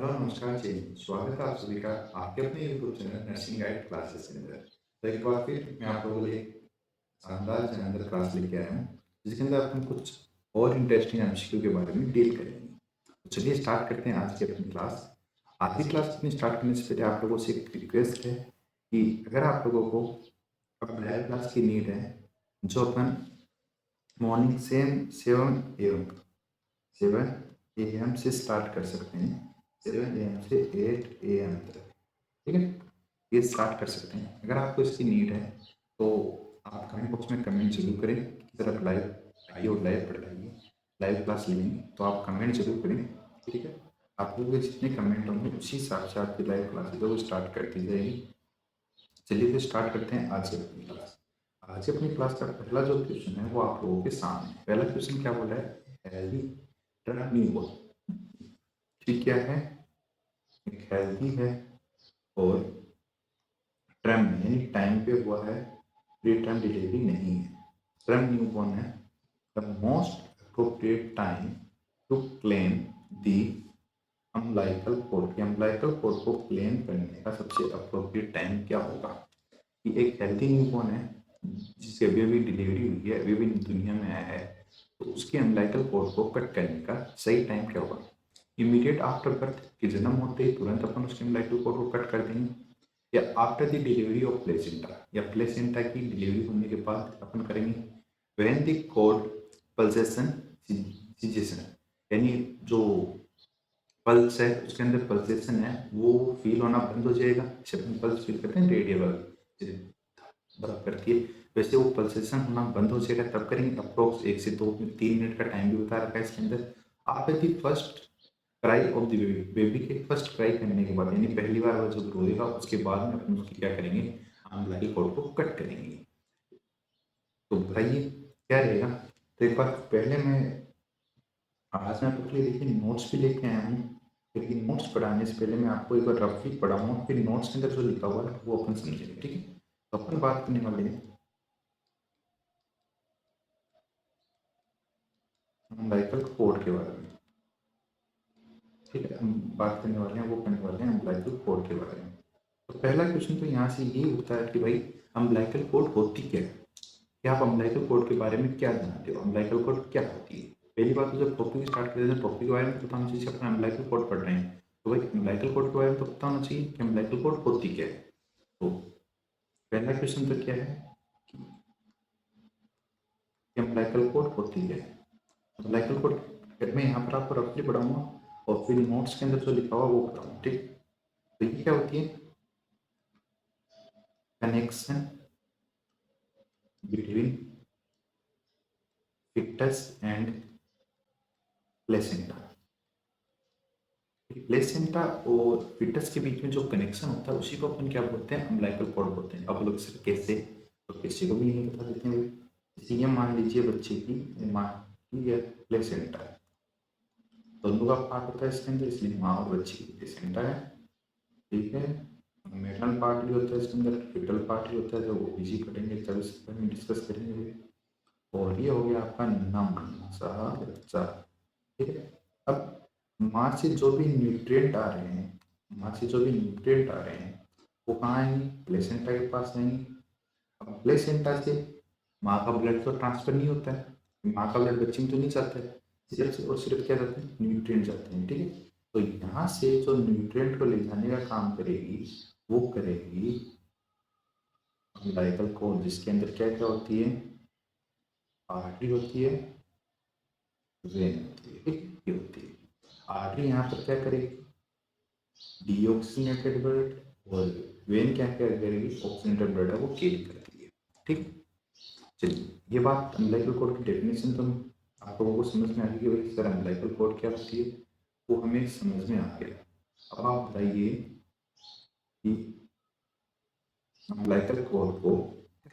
Hello, नमस्कार जी। स्वागत है आप सभी का आपके अपने YouTube channel nursing guide classes के अंदर। तो एक बार फिर मैं आप लोगों के लिए एक शानदार जनरल क्लास लेके आया हूँ, जिसके अंदर अपन कुछ और इंटरेस्टिंग एमसीक्यू के बारे में डील करेंगे। तो चलिए स्टार्ट करते हैं आज की अपनी क्लास। आज की क्लास अपनी स्टार्ट करने से पहले आप लोगों से एक रिक्वेस्ट है कि अगर आप लोगों को अब लाइव क्लास की नीड है, जो अपन मॉर्निंग सेम 7 AM से स्टार्ट कर सकते हैं, 7 AM से 8 AM तक, ठीक है। ये स्टार्ट कर सकते हैं। अगर आपको इसकी नीड है तो आप कमेंट बॉक्स में कमेंट जरूर करें कि सर आप लाइव आइए और लाइव पढ़ाइए, लाइव क्लास लेंगे, तो आप कमेंट जरूर करें, ठीक है। आप लोगों के जितने कमेंट होंगे उसी हिसाब से आपकी लाइव क्लास जो स्टार्ट कर दी जाएगी। चलिए फिर स्टार्ट करते हैं आज की अपनी क्लास। आज की अपनी क्लास का पहला जो क्वेश्चन है वो आप लोगों के सामने है। पहला क्वेश्चन क्या बोला है? हेल्दी न्यूबॉर्न, ठीक क्या है? एक हेल्दी है और ट्रम यानी टाइम पे हुआ है, प्री टर्म डिलीवरी नहीं है। ट्रम न्यूबॉर्न है the most appropriate time to clamp the umbilical cord. Umbilical cord को क्लेम करने का सबसे अप्रोप्रिएट टाइम क्या होगा? कि एक हेल्दी न्यूबॉर्न है जिसकी अभी अभी डिलीवरी हुई है, अभी अभी दुनिया में आया है, तो उसके अम्बिलिकल कोड को कट करने का सही टाइम क्या होगा? इमीडिएट आफ्टर बर्थ, कि जन्म होते ही तुरंत अपन उसके अम्बिलिकल कोड को कट कर देंगे, या after the delivery of placenta, या प्लेसेंटा की डिलीवरी होने के बाद अपन करेंगे। When the code pulsation caseation, यानी जो पल्स है उसके अंदर पल्सेशन है वो फील होना बंद हो जाएगा। जैसे अपन पल्स फील करते हैं रेडियल बर्फ करती है, वैसे वो पल्सेशन होना बंद हो जाएगा, तब करेंगे। अप्रोक्स 1 से 3 मिनट का टाइम भी बता रखा है इसके अंदर। After the first cry of the baby, baby के फर्स्ट क्राई करने के बाद, यानी पहली बार वो जब रोएगा उसके बाद में अपन उसकी क्या करेंगे? अम्बिलिकल कॉर्ड को कट करेंगे। तो बताइए क्या रहेगा? तो एक बार पहले मैं आज मैं आपके लिए देखिए नोट्स भी लेके आया हूँ, लेकिन नोट्स पढ़ाने से पहले मैं आपको एक बार रफली पढ़ाऊंगा, फिर नोट्स के अंदर जो लिखा हुआ है वो अपन समझेंगे, ठीक है। तो अपन बात करने वाले हैं अम्बिलिकल कॉर्ड के बारे में, ठीक है। हम बात करने वाले हैं, वो करने वाले हैं अम्बिलिकल कॉर्ड के बारे में। तो पहला क्वेश्चन तो यहाँ से ये उठता है कि भाई अम्बिलिकल कॉर्ड होती क्या है? क्या आप अम्बिलिकल कॉर्ड के बारे में क्या जानते हो? अम्बिलिकल कॉर्ड क्या होती है? पहली बात तो जब टॉपिक स्टार्ट करते हैं टॉपिक के बारे में पता होना चाहिए। अपना अम्बिलिकल कॉर्ड पढ़ रहे हैं तो भाई अम्बिलिकल कॉर्ड के बारे में तो पता होना चाहिए कि अम्बिलिकल कॉर्ड होती क्या है। तो पहला क्वेश्चन तो क्या है कि अम्बिलिकल कॉर्ड होती क्या है? अम्बिलिकल कॉर्ड मैं यहाँ पर आपको रफली पढ़ाऊंगा और फिर नोट्स के अंदर जो लिखा हुआ वो बताऊंगा, ठीक। तो ये क्या होती है? Connection between fetus and placenta. Placenta और फिटस के बीच में जो कनेक्शन होता है उसी को अपन क्या बोलते हैं? अम्बिलिकल कॉर्ड बोलते हैं। अब लोग सर कैसे? तो किसी को भी नहीं बता देते हैं। जैसे ये मान लीजिए बच्चे की माँ की या प्लेसेंटा है, दोनों का पार्ट होता है इसके अंदर, इसलिए माँ और बच्चे की प्लेसेंटा है, ठीक है। मेटल पार्ट भी होता है इसके अंदर, फिटल पार्ट भी होता है, जो वो इसी पढ़ेंगे तब इस पर हम डिस्कस करेंगे। और ये हो गया आपका नम सा बच्चा, ठीक है। अब माँ से जो भी न्यूट्रिएंट आ रहे हैं, माँ से जो भी न्यूट्रिएंट आ रहे हैं वो कहाँ आएंगे? प्लेसेंटा के पास आएंगे। अब प्लेसेंटा से माँ का ब्लड तो ट्रांसफर नहीं होता है, माँ का ब्लड बच्चे में तो नहीं जाता है, सिर्फ और सिर्फ क्या जाते हैं? न्यूट्रिएंट जाते हैं, ठीक है। तो यहाँ से जो न्यूट्रिएंट को ले जाने का काम करेगी वो करेगी अम्बिलिकल कॉर्ड, जिसके अंदर क्या क्या होती है? आर्टरी होती है, वेन होती है, ठीक, ये होती है। आर्टरी यहाँ पर क्या करेगी? डीऑक्सीनेटेड ब्लड, और वेन क्या क्या करेगी? ऑक्सीनेटेड ब्लड है वो कैरी करती है, ठीक। चलिए ये बात अम्बिलिकल कॉर्ड की डेफिनेशन तो आप लोगों को समझ में आ गई कि भाई सर अम्बिलिकल कॉर्ड क्या होती है, वो हमें समझ में आ गया। अब आप बताइए कि अम्बिलिकल कॉर्ड को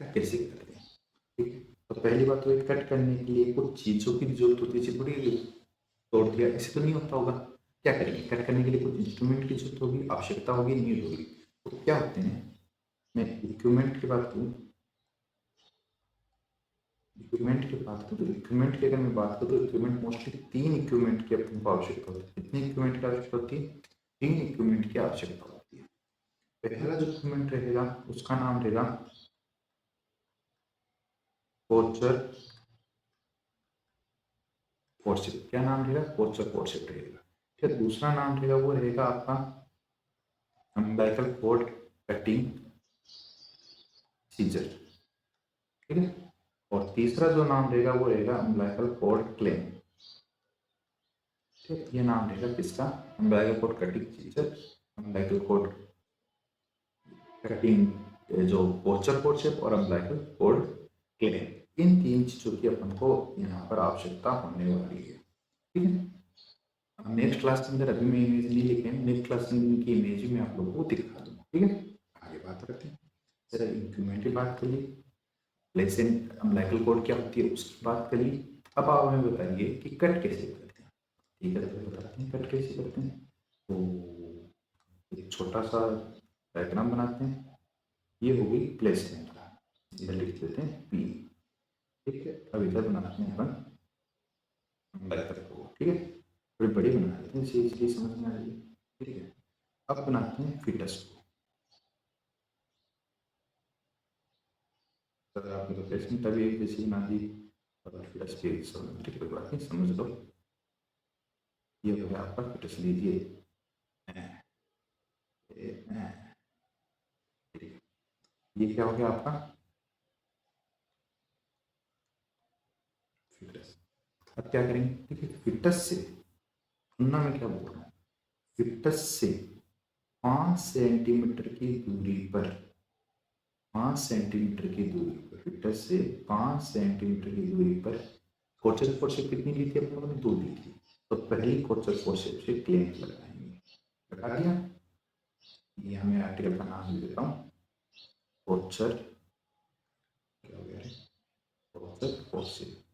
कैसे करते हैं, ठीक है। तो पहली बात तो कट करने के लिए कुछ चीज़ों की जरूरत होती है, थोड़ी तोड़ दिया ऐसे तो नहीं होता होगा। क्या करेंगे? कट करने के लिए कुछ इंस्ट्रूमेंट की जरूरत होगी, आवश्यकता होगी, नीड होगी। तो क्या होते हैं? मैं इक्विपमेंट की बात करूँ, इक्विपमेंट की बात करूँ तो इक्विपमेंट की अगर मैं बात करूँ तो इक्विपमेंट मोस्टली 3 इक्विपमेंट की अपने को आवश्यकता होती है। कितने इक्विपमेंट की आवश्यकता होती है? तीन इक्विपमेंट की आवश्यकता होती है। पहला जो इक्विपमेंट रहेगा उसका नाम रहेगा पोर्चर फोर्सेप। क्या नाम रहेगा? पोर्चर फोर्सेप रहेगा। फिर दूसरा नाम रहेगा वो रहेगा आपका अम्बिलिकल कॉर्ड कटिंग सीजर, ठीक है। और तीसरा जो नाम रहेगा वो रहेगा अम्बिलिकल कॉर्ड क्लेम। ठीक, ये नाम रहेगा किसका? Umbilical cord cutting scissor, umbilical cord cutting जो पोर्चर फोर्सेप और अम्बिलिकल कॉर्ड क्लेम। इन तीन चीजों की अपन को यहाँ पर आवश्यकता होने वाली है, ठीक है। नेक्स्ट क्लास के अंदर अभी मैं इमेज नहीं लेके, नेक्स्ट क्लास की इमेज भी मैं आप लोगों को दिखा दूंगा, ठीक है। आगे बात करते हैं। सर इंक्रीमेंट की बात करिए, प्लेसेंट अम्बिलिकल कॉर्ड क्या होती है उसकी बात करिए। अब आप हमें बताइए कि कट कैसे करते हैं। ठीक है, तो बताते हैं कट कैसे करते हैं। तो एक छोटा सा डायग्राम बनाते हैं। ये हो गई प्लेसमेंट, इधर लिख देते हैं पी, ठीक है। अब इधर बनाते हैं अपन अम्बिलिकल कॉर्ड, ठीक है। थोड़ी बड़ी बना देते हैं इसलिए समझ में आ रही है, ठीक है। अब बनाते हैं फिटस को। तो आपने तो प्लेसमेंट अभी एक जैसी बना दी और फिटस पे समझ, ठीक है, कोई बात नहीं, समझ लो। ये हो गया आपका फिटस, लीजिए ये क्या हो गया आपका फिटस। अब क्या करेंगे? ठीक है, फिटस से तुलना में क्या बोल रहा हूँ, फिटस से 5 सेंटीमीटर की दूरी पर, 5 सेंटीमीटर की दूरी पर, फिटस से 5 सेंटीमीटर की दूरी पर कोचर फोर्सेप कितनी ली थी अपन लोगों ने? 2 ली थी। तो पहली कोचर फोर्सेप से क्लेम लगाएंगे। लगा दिया। ये हमें आर्टिकल का नाम दे देता हूँ, कोचर, क्या हो गया, कोचर फोर्सेप।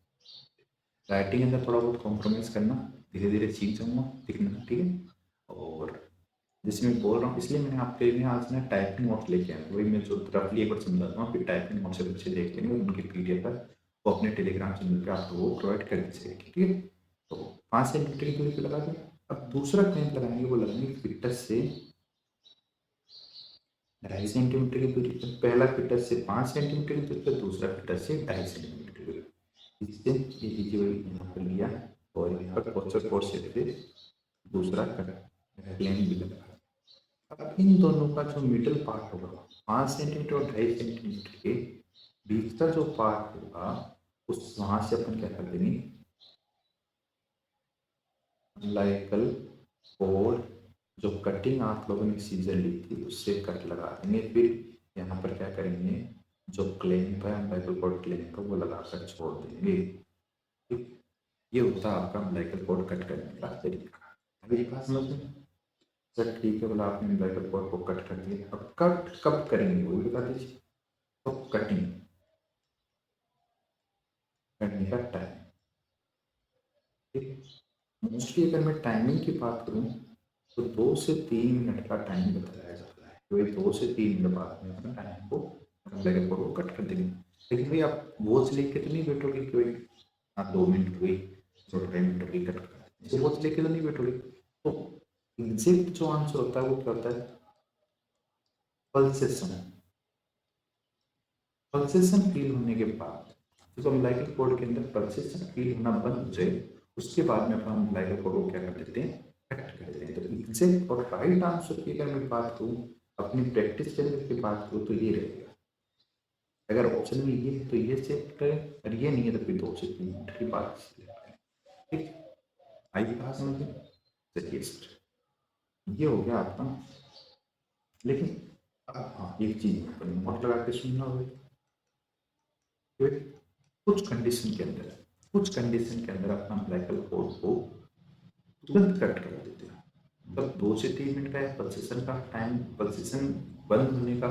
राइटिंग के अंदर थोड़ा बहुत कॉम्प्रोमाइज करना, धीरे धीरे सीख जाऊंगा लिखना, ठीक है। और जैसे मैं बोल रहा हूँ इसलिए मैंने आपके लिए आज ना टाइपिंग नोट्स लेके आया, वही मैं जो रफली एक बार समझाता हूँ, फिर टाइपिंग नोट्स से बच्चे देख लेंगे, उनकी पीडीएफ है वो अपने टेलीग्राम चैनल पे आपको वो प्रोवाइड कर दीजिएगा, ठीक है। तो 5 सेंटीमीटर की दूरी पे लगा दिया। अब दूसरा क्लैंप लगाएंगे, वो लगाएंगे फिटस से 2.5 सेंटीमीटर की दूरी पर। पहला फिटस से 5 सेंटीमीटर की दूरी पर, दूसरा फिटस से 2.5 सेंटीमीटर की दूरी पर। इससे ये लीजिए वही यहाँ पर लिया और यहाँ पर कोचर फोर्स से दूसरा क्लैंप भी लगा। अब इन दोनों का जो मिडल पार्ट होगा 5 सेंटीमीटर और 2.5 सेंटीमीटर के बीच का जो पार्ट होगा उस वहां से अपन क्या कर देंगे, अम्बिलिकल और जो कटिंग आप लोगों ने सीजर ली थी उससे कट लगा देंगे। फिर यहाँ पर क्या करेंगे, जो क्लैंप है अम्बिलिकल कॉर्ड क्लैंप है वो लगाकर छोड़ देंगे, ठीक। ये होता है आपका अम्बिलिकल कॉर्ड कट करने का तरीका। अभी बात समझ में? सर ठीक है, बोला आपने अम्बिलिकल कॉर्ड को कट कर दिया, अब कट कब करेंगे वो भी बता दीजिए। तो कटिंग करने का टाइम, ठीक। मोस्टली अगर मैं टाइमिंग की बात करूँ तो 2 से 3 मिनट का टाइम बताया जाता है। तो 2 से 3 मिनट बाद में अपना टाइम को लेकर को कट कर देंगे। लेकिन भाई आप वॉच लेके तो नहीं बैठोगे कि भाई हाँ 2 मिनट हुई, 2 2.5 मिनट हुई, कट कर देंगे, वॉच लेके तो नहीं बैठोगे। तो एग्जैक्ट जो आंसर होता है वो क्या होता है, पल्सेशन। पल्सेशन फील होने के बाद जब अम्बिलिकल कॉर्ड के अंदर पल्सेशन फील होना बंद हो जाए उसके बाद में अपन अम्बिलिकल कॉर्ड को क्या कर देते हैं, कट कर देते हैं। तो एग्जैक्ट और राइट आंसर की अगर मैं बात करूँ, अपनी प्रैक्टिस के अंदर की बात करूँ तो ये रहेगा। अगर ऑप्शन में ये है तो ये सेलेक्ट करें और ये नहीं है तो फिर 2 से 3 मिनट की बात सेलेक्ट करें, ठीक। आई बात समझ में? चलिए सर ये हो गया आपका। लेकिन अब हाँ एक चीज अपन नोट लगा के सुनना होगा, कुछ कंडीशन के अंदर, कुछ कंडीशन के अंदर अपना अम्बिलिकल कॉर्ड को तुरंत कट कर देते हैं। मतलब 2 से 3 मिनट का पल्सेशन का टाइम, पल्सेशन बंद होने का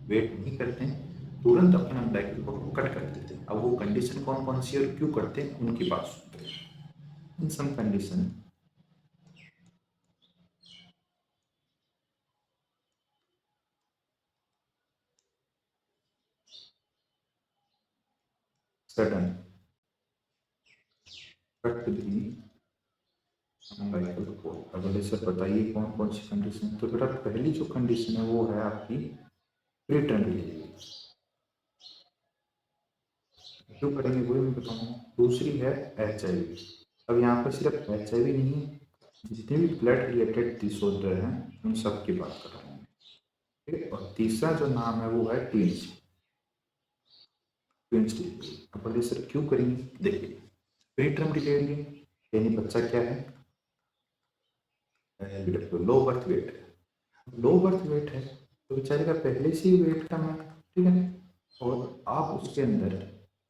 वेट नहीं करते हैं, तुरंत अपना अम्बिलिकल कॉर्ड को कट कर देते हैं। अब वो कंडीशन कौन कौन सी और क्यों करते हैं उनकी बात सुनते हैं। इन सम कंडीशन सडन कट दी अम्बिलिकल कोड। अब बोले सर बताइए कौन कौन सी कंडीशन। तो बेटा पहली जो कंडीशन है वो है आपकी प्रीटर्म डिलीवरी, क्यों करेंगे वही मैं बताऊंगा। दूसरी है HIV। अब यहाँ पर सिर्फ HIV नहीं, जितने भी ब्लड रिलेटेड डिसऑर्डर हैं उन सब की बात कर रहा हूँ, ठीक है। और तीसरा जो नाम है वो है ट्विंस, ट्विंस डिलीवरी। अब बोले सर क्यों करेंगे, देखिए प्रीटर्म डिलीवरी यानी बच्चा क्या है, लो बर्थ वेट है, लो बर्थ वेट है तो बेचारे का पहले से ही वेट कम है, ठीक है। और आप उसके अंदर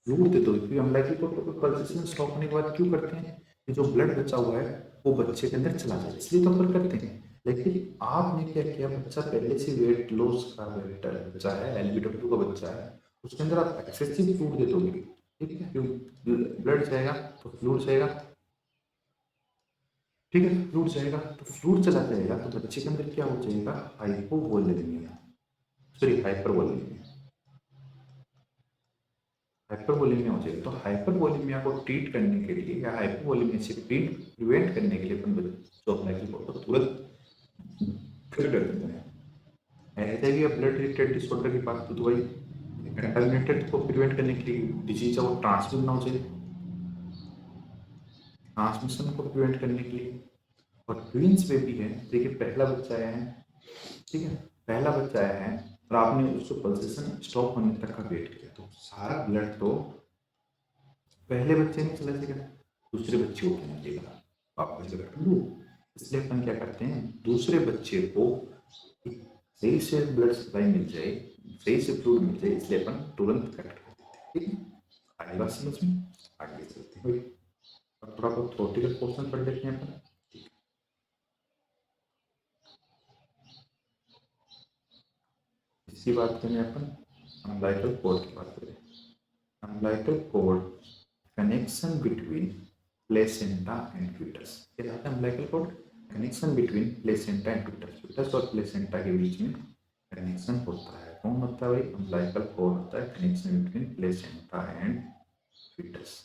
फ्लूइड दे दो, क्योंकि हम लाइक को पल्सेशन स्टॉप होने के बाद क्यों करते हैं कि जो ब्लड बचा हुआ है वो बच्चे के अंदर चला जाए, इसलिए तो अपन करते हैं। लेकिन आपने क्या किया, बच्चा पहले से वेट लॉस का वेट बच्चा है, LBW का बच्चा है, उसके अंदर आप एक्सेसिव फ्लूइड दे दोगे, ठीक है। क्यों, ब्लड जाएगा तो फ्लूइड जाएगा, ठीक है। फ्लूइड जाएगा तो फ्लूइड चला जाएगा तो बच्चे के अंदर क्या हो जाएगा, हाइपोवोलेमिया, सॉरी हाइपरवोलेमिया, हाइपरवोलेमिया हो जाएगा। तो हाइपरवोलेमिया को ट्रीट करने के लिए या हाइपरवोलेमिया से प्रिवेंट करने के लिए अपन जो अपना की को तुरंत फिर कर देते हैं। ऐसे ही ब्लड रिलेटेड डिसऑर्डर की बात, तो दवाई कंटामिनेटेड को प्रिवेंट करने के लिए, डिजीज है वो ट्रांसमिट ना हो जाए, ट्रांसमिशन को प्रिवेंट करने के लिए। और ट्विंस बेबी है, देखिए पहला बच्चा आया है, ठीक है, पहला बच्चा आया है और आपने उसको पल्सेशन स्टॉप होने तक का वेट किया, तो सारा ब्लड तो पहले बच्चे में चला जाएगा, दूसरे बच्चे को क्या मिलेगा, वापस जगह। इसलिए अपन क्या करते हैं, दूसरे बच्चे को सही से ब्लड सप्लाई मिल जाए, सही से फ्लूइड मिल जाए, इसलिए अपन तुरंत कट कर देते हैं, ठीक है। आगे बात समझ में, आगे चलते हैं। अब थोड़ा बहुत थ्योरेटिकल पोर्शन पढ़ लेते हैं अपन। इसकी बात करें अपन, अम्बिलिकल कोड की बात करें। Umbilical cord connection between placenta and fetus. क्या होता है umbilical cord, connection between placenta and fetus, fetus और प्लेसेंटा के बीच में कनेक्शन होता है। कौन होता है भाई, अम्बिलिकल कोड होता है connection between placenta and fetus.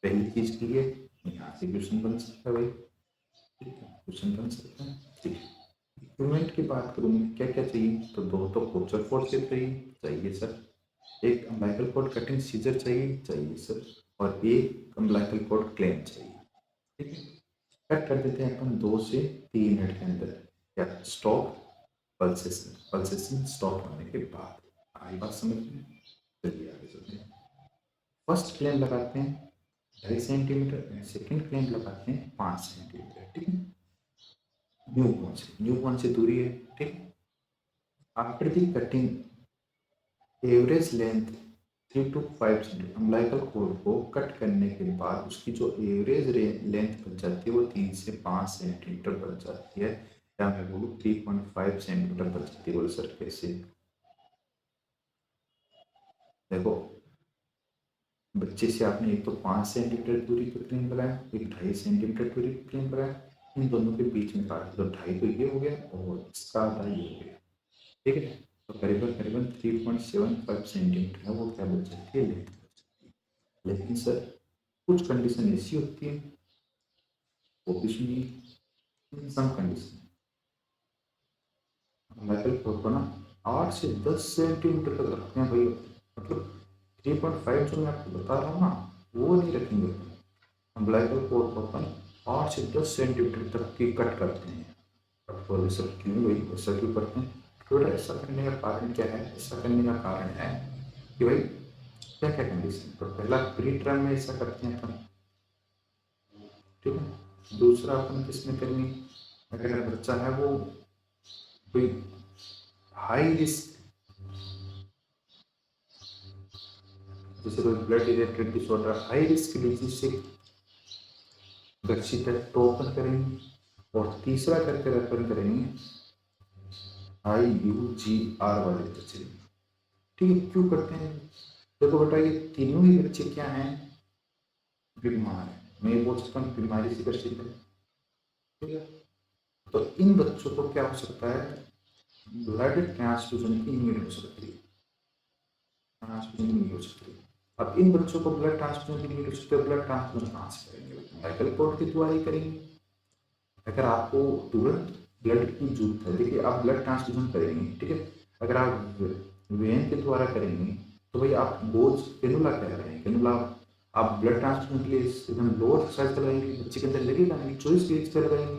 पहली चीज की है, यहाँ से क्वेश्चन बन सकता है भाई, ठीक है, क्वेश्चन बन सकता है, ठीक है। इक्विपमेंट की बात करूँ क्या क्या चाहिए, तो दो तो पोर्चर फोर्स चाहिए सर, एक अम्बिलिकल कॉर्ड कटिंग सीजर चाहिए सर, और एक अम्बिलिकल कॉर्ड क्लेम चाहिए, ठीक है। कट कर देते हैं अपन 2 से 3 मिनट के अंदर, या स्टॉप पल्सेशन, पल्सेशन स्टॉप होने के बाद। आई बात समझ में, चलिए आगे चलते हैं। फर्स्ट क्लेम लगाते हैं 2.5 सेंटीमीटर, सेकेंड क्लेम लगाते हैं 5 सेंटीमीटर, ठीक है। न्यू कौन से दूरी है, ठीक। After the cutting average length 3 to 5 centimetre, umbilical cord को कट करने के बाद उसकी जो एवरेज लेंथ बन जाती है वो 3 से 5 सेंटीमीटर बन जाती है, या मैं बोलूँ 3.5 सेंटीमीटर बन जाती है। बोले सर कैसे, देखो बच्चे से आपने एक तो 5 सेंटीमीटर दूरी पर क्लेम लगाया, एक 2.5 सेंटीमीटर दूरी पर क्लेम लगाया, इन दोनों के बीच में काट तो 2.5 तो ये हो गया और इसका आधा ये हो गया, ठीक है। तो करीबन करीबन 3.75 सेंटीमीटर है वो क्या बच जाती है, लेंथ। लेकिन सर कुछ कंडीशन ऐसी होती है, वो भी सुनिए, इन सम कंडीशन मेटल को ना 8 से 10 सेंटीमीटर तक रखते हैं भाई, मतलब 3.5 जो मैं आपको बता रहा हूँ ना वो नहीं रखेंगे। अम्बिलिकल कोड को अपन 8 से 10 सेंटीमीटर तक की कट करते हैं। कट को ऐसा क्यों भाई, ऐसा क्यों करते हैं, तो ऐसा करने का कारण क्या है, ऐसा करने का कारण है कि भाई क्या क्या कंडीशन, तो पहला प्री टर्म में ऐसा करते हैं अपन, ठीक है। दूसरा अपन किसमें करेंगे, अगर बच्चा है वो कोई हाई रिस्क, जैसे कोई blood related disorder, high risk disease से ग्रसित है तो ओपन करेंगे। और तीसरा करके रेफर करेंगे IUGR वाले बच्चे, ठीक है। क्यों करते हैं, देखो बेटा ये तीनों ही बच्चे क्या हैं, बीमार है, मैं ये बोल सकता हूँ बीमारी से ग्रसित है, ठीक है। तो इन बच्चों को क्या हो सकता है, ब्लड ट्रांसफ्यूजन की नीड हो सकती है, ट्रांसफ्यूजन की नीड हो सकती है। अब इन बच्चों को ब्लड ट्रांसफ्यूजन की नीड हो सकती है, ब्लड ट्रांसफ्यूजन कहाँ से करेंगे, मेडिकल कोर्ट की दुआई करेंगे, अगर आपको तुरंत ब्लड की जरूरत है, देखिए आप ब्लड ट्रांसफ्यूजन करेंगे, ठीक है, अगर आप वेन के द्वारा करेंगे तो भाई आप बोझ कैनुला कह रहे हैं, कैनुला आप ब्लड ट्रांसफ्यूजन के लिए एकदम लोअर साइज का लगाएंगे, बच्चे के अंदर लगेगा नहीं, 24 गेज का लगाएंगे,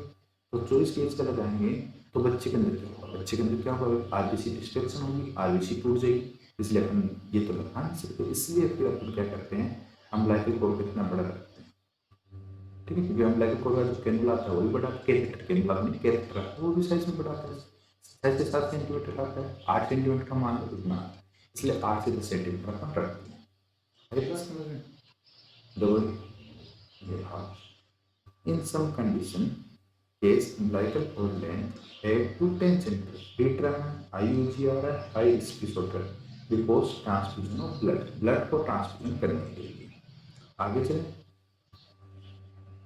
तो 24 गेज का लगाएंगे तो बच्चे के अंदर क्या होगा, बच्चे के अंदर क्या होगा, आरबीसी डिस्ट्रक्शन होगी, आरबीसी टूट जाएगी, इसलिए अपन ये तो लगा नहीं सकते, इसलिए फिर अपन क्या करते हैं, हम लाइफ कोड को इतना बड़ा रखते हैं, ठीक है, क्योंकि हम लाइफ कोड का जो कैनुला आता है वो भी बड़ा, कैथेटर कैनुला नहीं कैथेटर आता है वो भी साइज में बढ़ाता है, 6 से 7 सेंटीमीटर आता है, 8 सेंटीमीटर का मान लो इतना, इसलिए 8 से 10 सेंटीमीटर अपन रखते हैं। अरे प्लस समझ में दो ये हाथ in some condition, case umbilical cord length 8 to 10 centimeters. Determine IUG or high risk disorder because transfusion of blood को transfusion करने के लिए आगे चले।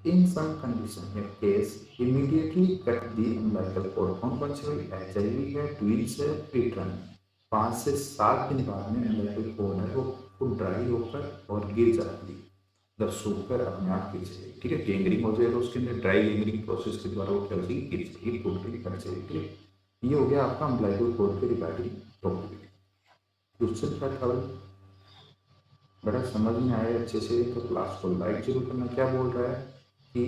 In some condition में case immediately cut the umbilical cord, कौन कौन से हुई, HIV है, ट्वील्स है, प्रीटर्म, 5 से 7 दिन बाद में umbilical cord है वो ड्राई होकर और गिर जाती है, जब सूखकर अपने आप गिर जाएगी, ठीक है, गेंगरिंग हो जाएगा, उसके अंदर ड्राई गेंगरिंग प्रोसेस के द्वारा वो क्या हो जाएगी, गिर जाएगी, टोटली कट जाएगी, ठीक है। ये हो गया आपका अम्बिलिकल कोर्ड के रिगार्डिंग टॉपिक। क्वेश्चन क्या था भाई, बड़ा समझ में आया अच्छे से तो क्लास को लाइक जरूर करना। क्या बोल रहा है कि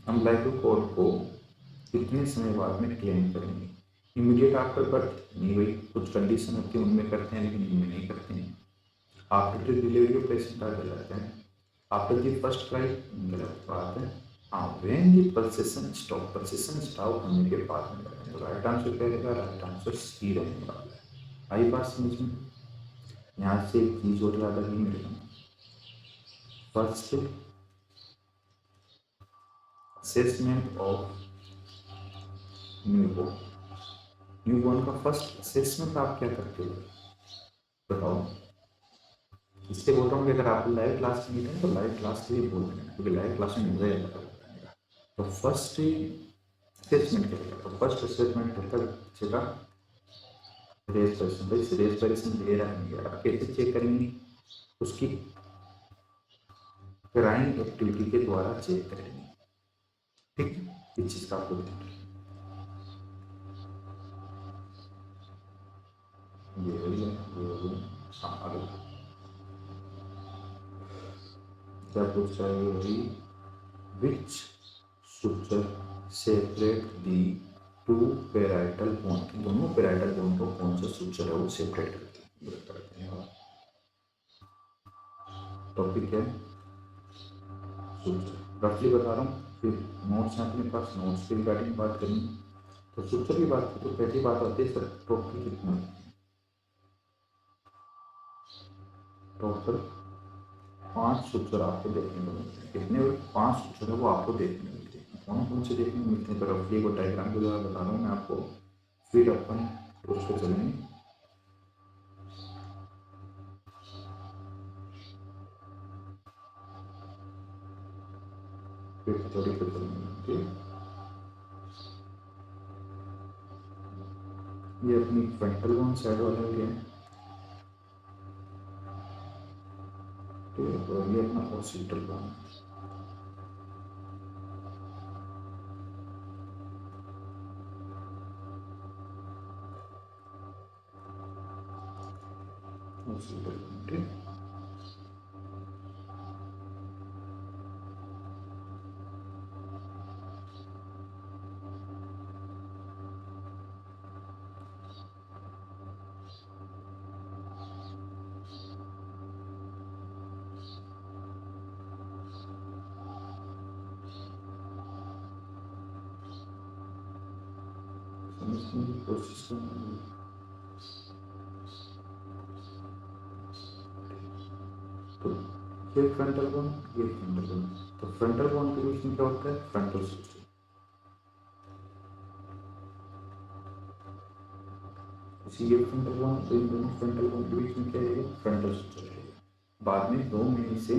अम्बिलिकल कोर्ड को कितने समय बाद में क्लेम करेंगे, इमीडिएट आफ्टर बर्थ नहीं भाई, कुछ कंडीशन होती है उनमें करते हैं लेकिन इनमें नहीं करते हैं। After the delivery of patient आ जाते हैं, आफ्टर द फर्स्ट ट्राई गलत बात है, हाँ when the pulsation stop, pulsation stop होने के बाद में करते हैं, तो राइट आंसर क्या रहेगा, राइट आंसर सी रहने वाला है। आई बात समझ में, यहाँ से एक चीज और याद आ गई मेरे को, first assessment of newborn, newborn का फर्स्ट असेसमेंट आप क्या करते हो बताओ। इसलिए बोल रहा हूँ कि अगर आपको लाइव क्लास नीड है तो लाइव क्लास के लिए बोल देना, क्योंकि लाइव क्लास में मजा आता है। तो फर्स्ट असेसमेंट करेगा, तो फर्स्ट असेसमेंट होता है बच्चे का रेस्पिरेशन, भाई रेस्पिरेशन ले रहा है नहीं, आप कैसे चेक करेंगे, उसकी क्राइम एक्टिविटी के द्वारा चेक करेंगे, ठीक है, इस चीज का आपको ध्यान रखना। ये हो गया, ये हो गया, हाँ अगला क्या पूछ रहा है वही, which suture separate the two parietal bone, दोनों पेराइटल बोन को कौन सा सुचर है वो सेपरेट करते हैं। टॉपिक है सुचर, रफली बता रहा हूँ, फिर नोट्स हैं अपने पास, नोट्स के रिगार्डिंग बात करेंगे। तो सुचर की बात की तो पहली बात आती है सर टोटल कितना, टोटल 5 सूत्र आपको देखने को मिलते हैं, कितने 5 सूत्र है वो आपको देखने मिलते हैं, कौन कौन से देखने को मिलते हैं, तो रफली को डायग्राम के द्वारा बता रहा हूँ मैं आपको, फिर अपन उसको चलेंगे। फिर थोड़ी पे चलेंगे, ये अपनी फ्रंटल बोन साइड वाला एरिया है, ठीक है, तो ये अपना ऑक्सीटल बोन है, ऑक्सीटल बोन, ठीक है। समझने की कोशिश करेंगे, तो ये फ्रंटल बोन, ये फ्रंटल बोन, तो फ्रंटल बोन के बीच में क्या होता है, फ्रंटल सूत्र, इसी ये फ्रंटल बोन, तो इन दोनों फ्रंटल बोन के बीच में क्या है, फ्रंटल सूत्र है। बाद में 2 महीने से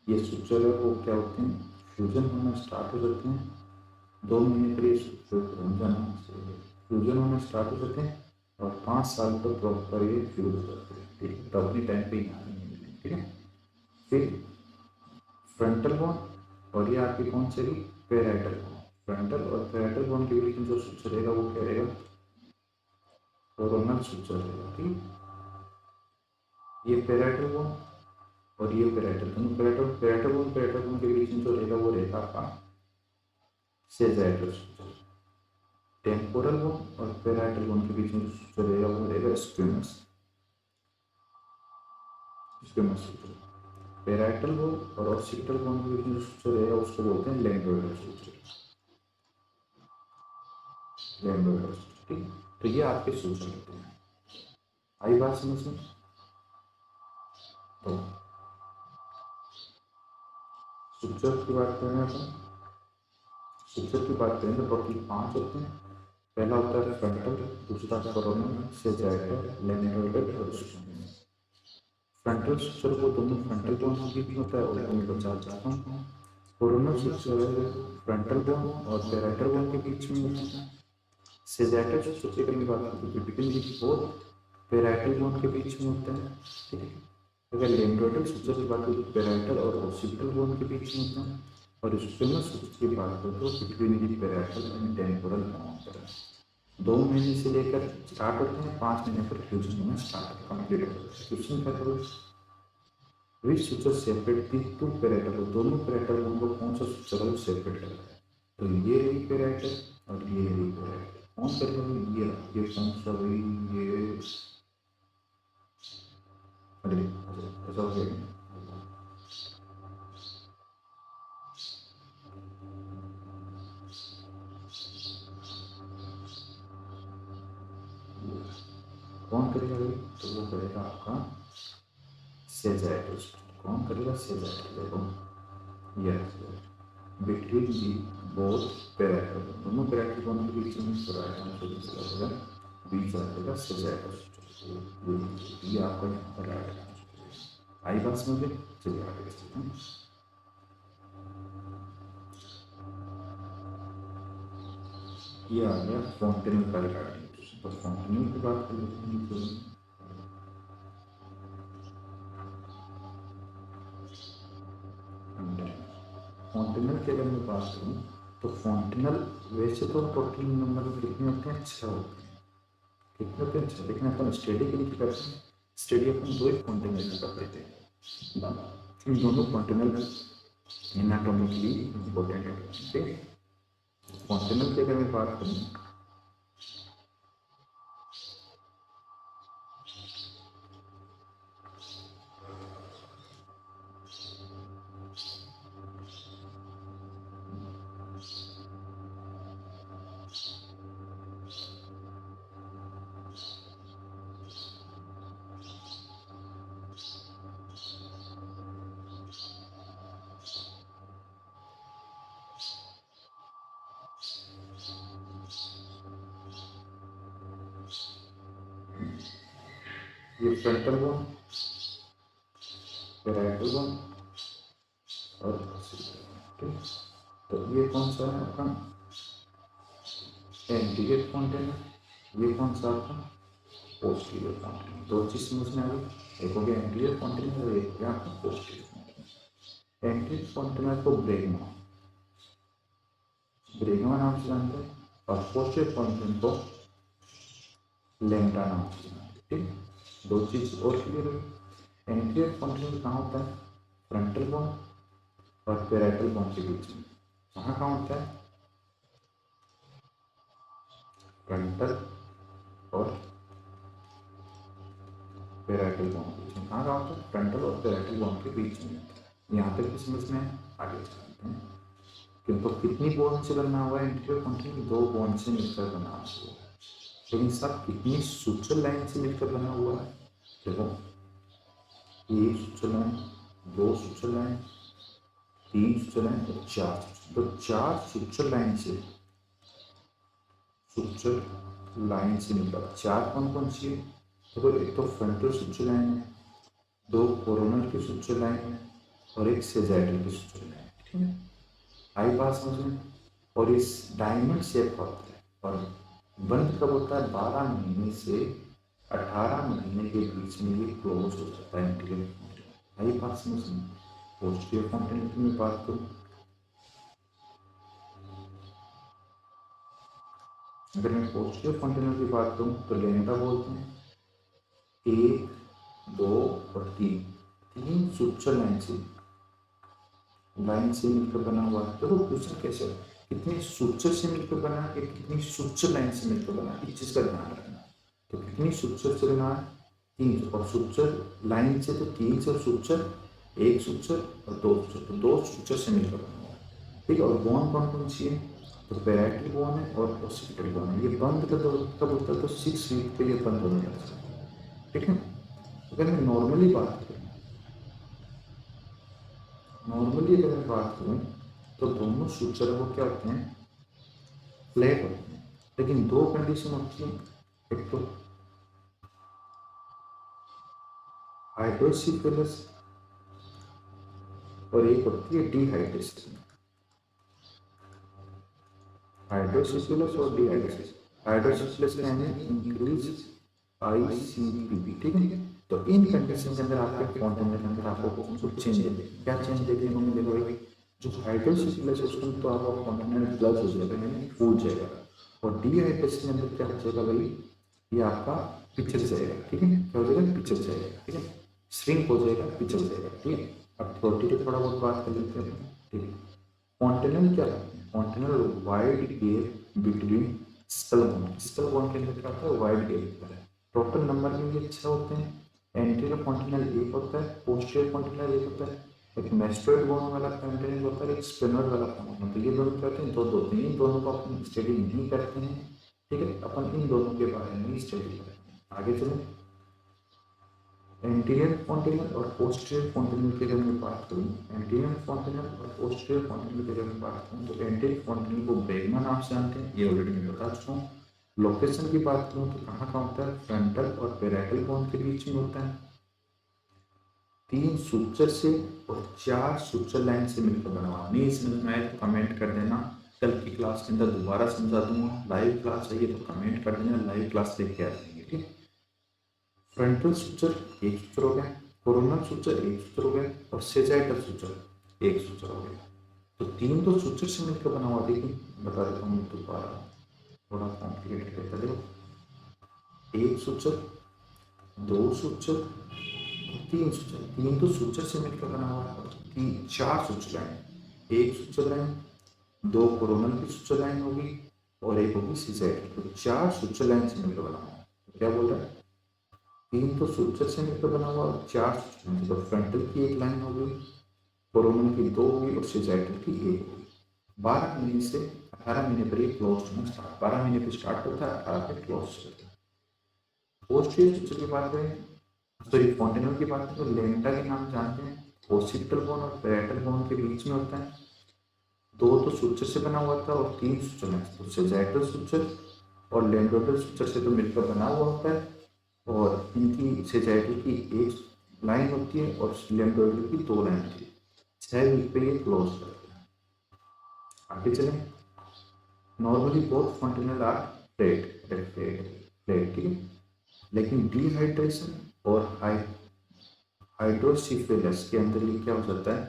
ये सूचर है वो क्या होते हैं, फ्यूजन होना स्टार्ट हो जाते हैं, 2 महीने के लिए फ्यूजन होना स्टार्ट हो जाते हैं, और 5 साल तक प्रॉपर ये फ्यूज हो जाते हैं, ठीक है, तो अपनी टाइम पे यहाँ नहीं मिलते, ठीक है। फिर फ्रंटल बोन, और ये आपकी कौन चली, पेराइटल बोन, फ्रंटल और पेराइटल बोन के बीच में जो स्ट्रक्चर रहेगा वो क्या रहेगा, कोरोनल स्ट्रक्चर रहेगा। ठीक, ये पेराइटल बोन और ये पेराइटल, दोनों पेराइटल बोन के बीच में जो रहेगा वो रहेगा आपका सेजाइटल स्ट्रक्चर। टेम्पोरल बोन और पेराइटल बोन के बीच में जो रहेगा वो रहेगा स्क्विमस स्ट्रक्चर। पेराइटल बोन और ऑक्सीपिटल बोन के बीच में जो स्ट्रक्चर रहेगा उसको बोलते हैं लैंडोइडल स्ट्रक्चर, लैंडोइडल स्ट्रक्चर। ठीक, तो ये आपके स्ट्रक्चर होते हैं। आई बात समझ में? तो स्ट्रक्चर की बात करें अपन, स्ट्रक्चर की बात करें तो टोटल 5 होते हैं। पहला होता है फ्रंटल, दूसरा कोरोनल, सेजाइटल, लैंडोइडल और स्क्विमस। फ्रंटल स्ट्रक्चर को दोनों फ्रंटल बोन के बीच में होता है और दोनों को चार चाहता हूँ। कोरोनल स्ट्रक्चर फ्रंटल बोन और पेराइटल बोन के बीच में होता है। सेजाइटल स्ट्रक्चर की बात करें तो बिटवीन बोथ पेराइटल बोन के बीच में होता है। ठीक है, अगर लैंडोइडल स्ट्रक्चर की बात करें तो पेराइटल और ऑक्सीपिटल बोन के बीच में होता है, और स्क्विमस स्ट्रक्चर की बात करें तो between the parietal and temporal bone होता है। 2 महीने से लेकर स्टार्ट होते हैं, 5 महीने पर फ्यूजन होना स्टार्ट कंप्लीट होता है। क्वेश्चन क्या था, which structure separate the two parietal, दोनों पेराइटल बोन को कौन सा स्ट्रक्चर सेपरेट करता है, तो ये रही पेराइटल और ये रही पेराइटल। कौन करेगा, ये कौन सा रही, ये अरे ऐसा हो गया। कौन करेगा भाई, तो वो करेगा आपका सेजाइटल। कौन करेगा, सेजाइटल। देखो ये बिटवीन दी बोथ पेराइटल, दोनों पेराइटल बोन के बीच में होगा बीच आएगा सेजाइटल। ये आपका यहाँ पर आएगा। आई बात समझ में? चलिए आगे चलते हैं। ये आ गया फॉन्टेनल पेरिकार्डियम। तो फॉन्टेनल की बात कर लेते हैं। फॉन्टेनल की अगर मैं बात करूँ तो फॉन्टेनल वैसे तो टोटल नंबर कितने होते हैं, 6 होते हैं। कितने होते हैं, 6। लेकिन अपन स्टडी के लिए क्या करते हैं, स्टडी अपन 2 ही फॉन्टेनल में कर देते हैं। इन दोनों फॉन्टेनल एनाटॉमिकली इंपॉर्टेंट होते हैं। फॉन्टेनल की अगर मैं बात करूँ ये फ्रंटल बोन, पैराइटल बोन और ठीक, तो ये कौन सा है आपका एंटीरियर फॉन्टेनल, ये कौन सा आपका पोस्टीरियर फॉन्टेनल। 2 चीज समझ में आ गई, एक हो गया एंटीरियर फॉन्टेनल और एक हो गया आपका पोस्टीरियर फॉन्टेनल। एंटीरियर फॉन्टेनल को ब्रेगमा ब्रेगमा नाम से जानते हैं और पोस्टीरियर फॉन्टेनल को लैम्ब्डा नाम से जानते हैं। ठीक, 2 चीज और क्लियर हुई। एंटीरियर फॉन्टेनल कहाँ होता है, फ्रंटल बोन और पैराइटल बोन के बीच में। कहाँ होता है, फ्रंटल और पैराइटल बोन के बीच में। कहाँ होता है, फ्रंटल और पैराइटल बोन के बीच में। यहाँ तक की समझ में आगे चलते हैं। किंतु कितनी बोन से बना हुआ है एंटीरियर फॉन्टेनल, 2 बोन से मिलकर बना हुआ है। लेकिन सब कितनी सुचर लाइन से मिलकर बना हुआ है, देखो 1 suture line, 2 suture line, 3 suture line और 4। तो 4 सुचर लाइन से मिलकर 4 कौन कौन सी है, तो एक तो फ्रंटल सुचर लाइन है, 2 कोरोनल की सुचर लाइन है और एक सेजाइटल की सुचर लाइन है। ठीक है, आई बात समझ में? और इस डायमंड शेप का होता है और बंद कब होता है, 12 महीने से 18 महीने के बीच में ये क्लोज हो जाता है एंटीरियर फॉन्टेनल। आई बात समझ में? पोस्टीरियर फॉन्टेनल की मैं बात करूँ अगर मैं पोस्टीरियर फॉन्टेनल की बात करूँ तो लेंडा बोलते हैं 1, 2 और 3 तीन सुचर लाइन से मिलकर बना हुआ है। तो क्वेश्चन कैसे है, कितनी सुचर से मिलकर बना है, कितनी सुचर लाइन से मिलकर बना है, इस चीज का ध्यान रखना। तो कितनी सुचर से बना है, 3, और सुचर लाइन से तो 3 से सुचर, 1 सुचर और 2 सुचर, तो 2 सुचर से मिलकर बना हुआ है। ठीक है, और बोन कौन कौन सी है, तो पैराइटल बोन है और ओसिपिटल बोन है। ये बंद कब होता है, तो 6 वीक के लिए बंद होने लगता है। ठीक है, अगर मैं नॉर्मली बात करूँ, अगर मैं बात करूँ तो दोनों सूचर वो क्या होते हैं, फ्लैट होते हैं। लेकिन दो कंडीशन होती है, एक तो हाइड्रोसिफिलस और एक होती है डिहाइड्रेशन। हाइड्रोसिफिलस और डिहाइड्रेशन। हाइड्रोसिफिलस क्या है, इंक्रीज ICP। ठीक है, तो इन कंडीशन के अंदर आपके फॉन्टेनल के अंदर आपको कुछ चेंज देखेंगे। क्या चेंज देखेंगे मम्मी, देखो भाई, जो हाइड्रोसिफिलस है उसमें तो आपका फॉन्टेनल प्लस हो जाएगा, यानी फूल जाएगा। और डिहाइड्रेशन के अंदर क्या हो जाएगा भाई, ये आपका पिक्चर जाएगा। ठीक है, क्या हो जाएगा, पिक्चर जाएगा। ठीक है, श्रिंक हो जाएगा, पिक्चर जाएगा। ठीक है, अब थोड़ी थोड़ा बहुत बात कर लेते हैं। ठीक है, फॉन्टेनल क्या है, fontanelle wide gap between skull bone. Skull bone के अंदर क्या होता है, वाइड गैप होता है। टोटल नंबर में ये 6 होते हैं। एंटीरियर फॉन्टेनल 1 होता है, पोस्टीरियर फॉन्टेनल 1 होता है, एक मेस्टोइड बोन वाला फॉन्टेनल होता है, एक स्पिनर वाला फॉन्टेनल। तो ये दोनों क्या होते हैं, दो होते हैं। इन दोनों को अपन स्टडी नहीं करते हैं। ठीक है, अपन इन दोनों के बारे में स्टडी करते हैं। आगे चलें, एंटीरियर फॉन्टेनल और पोस्टीरियर फॉन्टेनल की अगर मैं बात करूँ, एंटीरियर फॉन्टेनल और पोस्टीरियर फॉन्टेनल की अगर मैं बात करूँ, तो एंटीरियर फॉन्टेनल को ब्रेगमा नाम से जानते हैं, ये ऑलरेडी मैं बता चुका हूँ। लोकेशन की बात करूँ तो कहाँ कहाँ होता है, फ्रंटल और पेराइटल बोन के बीच में होता है। 3 सुचर से और 4 सुचर लाइन से मिलकर बना हुआ। नहीं समझ में आए तो कमेंट कर देना, कल की क्लास के अंदर दोबारा समझा दूंगा। लाइव क्लास चाहिए तो कमेंट कर देना, लाइव क्लास लेके आ जाएंगे। ठीक है, फ्रंटल सूचर एक सूचर हो गया, कोरोनल सूचर एक सूचर हो गया, और सेजाइटल सूचर एक सूचर हो गया। तो 3 तो सूचर से मिलकर बना हुआ। देखिए बता देता हूँ दोबारा, थोड़ा कॉम्प्लिकेटेड करता है। देखो, 1 सूचर, 2 सूचर, 3 सूचर। 3 तो सूचर से मिलकर बना हुआ है, 4 suture line, 1 suture line, 2 coronal की सूचर लाइन होगी और एक होगी सेजाइटल। तो 4 सूचर लाइन से मिलकर बना हुआ है। तो क्या बोल रहा है, 3 तो सूचर से मिलकर बना हुआ और 4 सूचर, तो फ्रंटल की एक लाइन होगी, कोरोनल की 2 होगी और सेजाइटल की 1 होगी। 12 महीने से 18 महीने पर ये क्लोज होना स्टार्ट, 12 महीने पर स्टार्ट होता है, 18 पे क्लोज होता है। पोस्टीरियर सूचर की बात करें, सॉरी फॉन्टेनल की बात करें, तो लेंटा के नाम जानते हैं, ओसिपिटल बोन और पैराइटल बोन के बीच में होता है। 2 तो सूचर से बना हुआ था और 3 सूचर में, तो सेजाइटल सूचर और लैंडोटल सूचर से तो मिलकर बना हुआ होता है। और इनकी सेजाइटल की एक लाइन होती है और लैंडोटल की 2 लाइन होती है। 6 वीक पे ये क्लोज करते हैं। आगे चलें, normally both fontanelle are flat, ठीक है, लेकिन डिहाइड्रेशन और हाइड्रोसिफिलस के अंदर ये क्या हो जाता है,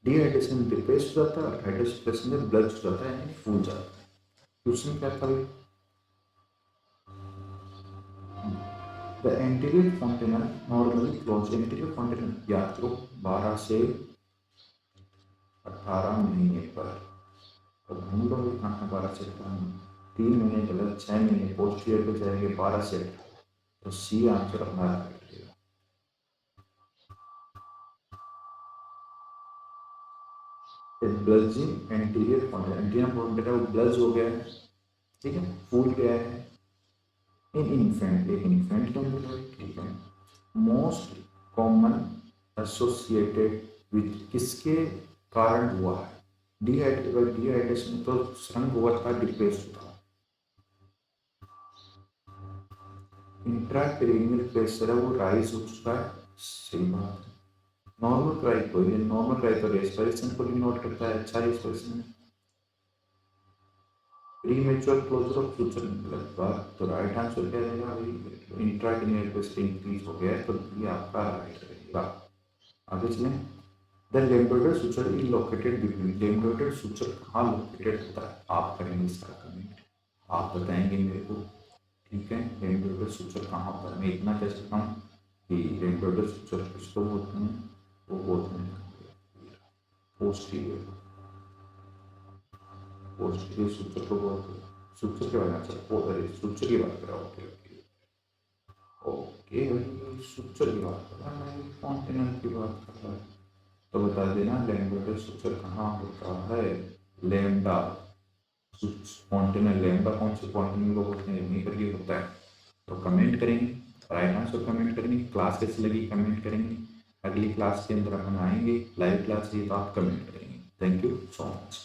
डिहाइड्रेशन में डिप्रेस हो जाता है और हाइड्रोसिफिलस में ब्लड हो जाता है, यानी फूल जाता है। क्वेश्चन क्या था, the anterior fontanelle normally close. Anterior fontanelle याद करो 12 से 18 महीने पर, तो हम लोग कहाँ 12 से 18 महीने, 3 महीने गलत, 6 महीने पोस्टीरियर पे जाएंगे 12 से 18, तो सी आंसर हमारा करेगा। ब्लजिंग एंटीरियर फॉन्टेनल, एंटीरियर फॉन्टेनल वो ब्लज हो गया है, ठीक है, फूल गया है इन इन्फेंट, एक इन्फेंट के अंदर है। ठीक है, मोस्ट कॉमन एसोसिएटेड विथ किसके कारण हुआ है, डिहाइड्रेशन तो श्रंग हुआ था, डिप्रेस था। इंट्राक्रेनियल प्रेशर है वो राइज हो चुका है, सही बात है। नॉर्मल क्राई कोई नहीं, नॉर्मल क्राई तो रेस्पिरेशन को डिनोट करता है, अच्छा respiration. Premature closure of suture बात, तो राइट आंसर क्या रहेगा भाई, इंट्राक्रेनियल प्रेशर इंक्रीज हो गया है, तो ये आपका राइट रहेगा। आगे चलें, the lymphoid suture is located between, lymphoid suture कहाँ लोकेटेड होता है, आप करेंगे इसका कमेंट, आप बताएंगे मेरे को, ठीक है। लैम्ब्डा स्ट्रक्चर कहाँ पर, मैं इतना कह सकता हूँ कि लैम्ब्डा स्ट्रक्चर किसको बोलते हैं, वो बोलते हैं पोस्टीरियर, पोस्टीरियर स्ट्रक्चर को बोलते हैं। स्ट्रक्चर के बारे में, अच्छा अरे स्ट्रक्चर की बात कर रहा हूँ, ओके ओके ओके भाई, स्ट्रक्चर की बात कर रहा है, कॉन्टिनेंट की बात कर रहा है, तो बता देना लैम्ब्डा स्ट्रक्चर कहाँ होता है। लैम्ब्डा कॉन्टिनेंट, लैम्ब्डा कौन से कॉन्टिनेंट को बोलते हैं, नहीं करके होता है। तो कमेंट करेंगे, राइट आंसर कमेंट करेंगे, क्लास कैसी लगी कमेंट करेंगे, अगली क्लास के अंदर अपन आएंगे, लाइव क्लास है तो आप कमेंट करेंगे। Thank you so much.